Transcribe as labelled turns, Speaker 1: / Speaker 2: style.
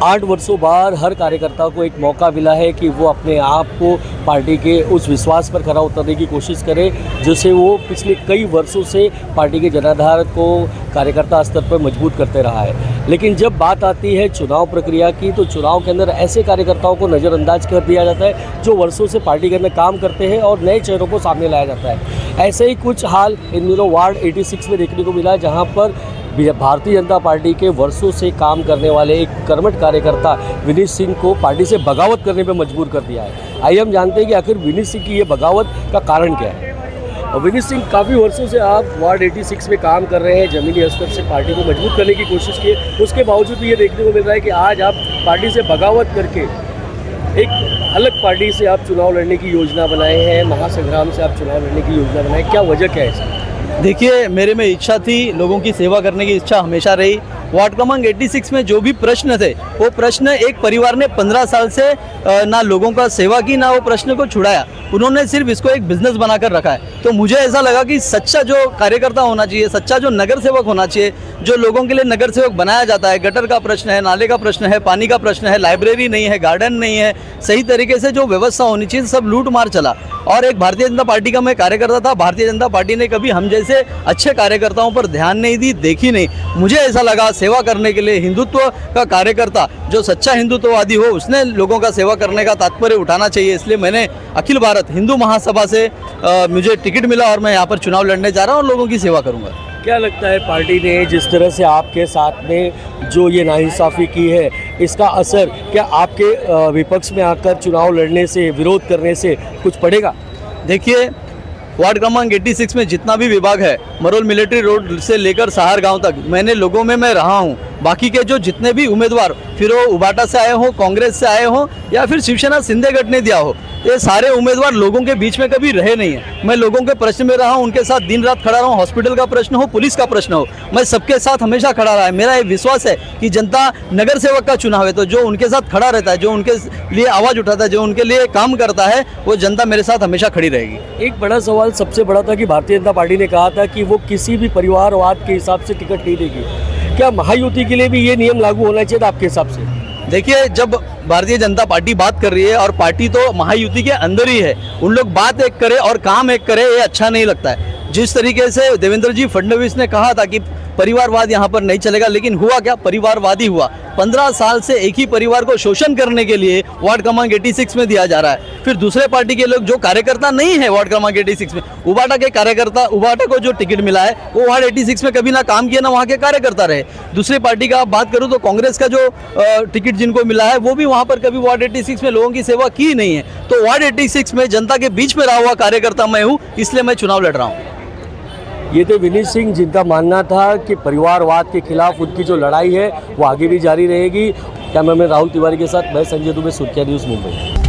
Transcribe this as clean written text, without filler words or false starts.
Speaker 1: 8 वर्षों बाद हर कार्यकर्ता को एक मौका मिला है कि वो अपने आप को पार्टी के उस विश्वास पर खरा उतरने की कोशिश करे जिससे वो पिछले कई वर्षों से पार्टी के जनाधार को कार्यकर्ता स्तर पर मजबूत करते रहा है। लेकिन जब बात आती है चुनाव प्रक्रिया की तो चुनाव के अंदर ऐसे कार्यकर्ताओं को नज़रअंदाज कर दिया जाता है जो वर्षों से पार्टी के अंदर काम करते हैं और नए चेहरों को सामने लाया जाता है। ऐसे ही कुछ हाल इन दिनों वार्ड 86 में देखने को मिला, जहाँ पर भारतीय जनता पार्टी के वर्षों से काम करने वाले एक कर्मठ कार्यकर्ता विनीत सिंह को पार्टी से बगावत करने पर मजबूर कर दिया है। आइए हम जानते हैं कि आखिर विनीत सिंह की ये बगावत का कारण क्या है। और विनीत सिंह, काफ़ी वर्षों से आप वार्ड 86 में काम कर रहे हैं, ज़मीनी स्तर से पार्टी को मजबूत करने की कोशिश की, उसके बावजूद भी ये देखने को मिल रहा है कि आज आप पार्टी से बगावत करके एक अलग पार्टी से आप चुनाव लड़ने की योजना बनाए हैं, महासंग्राम से आप चुनाव लड़ने की योजना बनाए, क्या वजह क्या है इसकी?
Speaker 2: देखिए, मेरे में इच्छा थी, लोगों की सेवा करने की इच्छा हमेशा रही। वार्ड क्रमांक 86 में जो भी प्रश्न थे वो प्रश्न एक परिवार ने 15 साल से ना लोगों का सेवा की ना वो प्रश्न को छुड़ाया, उन्होंने सिर्फ इसको एक बिजनेस बनाकर रखा है। तो मुझे ऐसा लगा कि सच्चा जो कार्यकर्ता होना चाहिए, सच्चा जो नगर सेवक होना चाहिए, जो लोगों के लिए नगर सेवक बनाया जाता है, गटर का प्रश्न है, नाले का प्रश्न है, पानी का प्रश्न है, लाइब्रेरी नहीं है, गार्डन नहीं है, सही तरीके से जो व्यवस्था होनी चाहिए, सब लूट मार चला। और एक भारतीय जनता पार्टी का मैं कार्यकर्ता था, भारतीय जनता पार्टी ने कभी हम जैसे अच्छे कार्यकर्ताओं पर ध्यान नहीं दी, देखी नहीं। मुझे ऐसा लगा सेवा करने के लिए हिंदुत्व का कार्यकर्ता जो सच्चा हिंदुत्ववादी हो उसने लोगों का सेवा करने का तात्पर्य उठाना चाहिए, इसलिए मैंने अखिल भारत हिंदू महासभा से मुझे टिकट मिला और मैं यहाँ पर चुनाव लड़ने जा रहा हूँ और लोगों की सेवा करूँगा।
Speaker 1: क्या लगता है पार्टी ने जिस तरह से आपके साथ में जो ये नाइंसाफ़ी की है, इसका असर क्या आपके विपक्ष में आकर चुनाव लड़ने से, विरोध करने से कुछ पड़ेगा?
Speaker 2: देखिए, वार्ड क्रमांक 86 में जितना भी विभाग है, मरोल मिलिट्री रोड से लेकर सहार गांव तक, मैंने लोगों में मैं रहा हूं। बाकी के जो जितने भी उम्मीदवार, फिर वो उबाटा से आए हों, कांग्रेस से आए हों या फिर शिवसेना शिंदे गठ ने दिया हो, ये सारे उम्मीदवार लोगों के बीच में कभी रहे नहीं है। मैं लोगों के प्रश्न में रहा हूं, उनके साथ दिन रात खड़ा रहा हूं, हॉस्पिटल का प्रश्न हो, पुलिस का प्रश्न हो, मैं सबके साथ हमेशा खड़ा रहा है। मेरा ये विश्वास है कि जनता नगर सेवक का चुनाव है, तो जो उनके साथ खड़ा रहता है, जो उनके लिए आवाज़ उठाता है, जो उनके लिए काम करता है, वो जनता मेरे साथ हमेशा खड़ी रहेगी।
Speaker 1: एक बड़ा सवाल सबसे बड़ा था कि भारतीय जनता पार्टी ने कहा था कि वो किसी भी परिवारवाद के हिसाब से टिकट नहीं देगी। क्या महायुति के लिए भी ये नियम लागू होना चाहिए था आपके हिसाब से?
Speaker 2: देखिए, जब भारतीय जनता पार्टी बात कर रही है और पार्टी तो महायुति के अंदर ही है, उन लोग बात एक करे और काम एक करे, ये अच्छा नहीं लगता है। जिस तरीके से देवेंद्र जी फडणवीस ने कहा था कि परिवारवाद यहाँ पर नहीं चलेगा, लेकिन हुआ क्या? परिवारवादी हुआ। 15 साल से एक ही परिवार को शोषण करने के लिए वार्ड क्रमांक 86 में दिया जा रहा है। फिर दूसरे पार्टी के लोग जो कार्यकर्ता नहीं है वार्ड क्रमांक 86 में, उबाटा के कार्यकर्ता, उबाटा को जो टिकट मिला है वो वार्ड 86 में कभी ना काम किया ना वहाँ के कार्यकर्ता रहे। दूसरी पार्टी का आप बात करूँ तो कांग्रेस का जो टिकट जिनको मिला है वो भी वहाँ पर कभी वार्ड 86 में लोगों की सेवा की नहीं है। तो वार्ड 86 में जनता के बीच में रहा हुआ कार्यकर्ता मैं हूँ, इसलिए मैं चुनाव लड़ रहा हूँ।
Speaker 1: ये थे विनीत सिंह, जिनका मानना था कि परिवारवाद के खिलाफ उनकी जो लड़ाई है वो आगे भी जारी रहेगी। कैमरामैन राहुल तिवारी के साथ मैं संजय दुबे, सुर्खिया न्यूज़, मुंबई।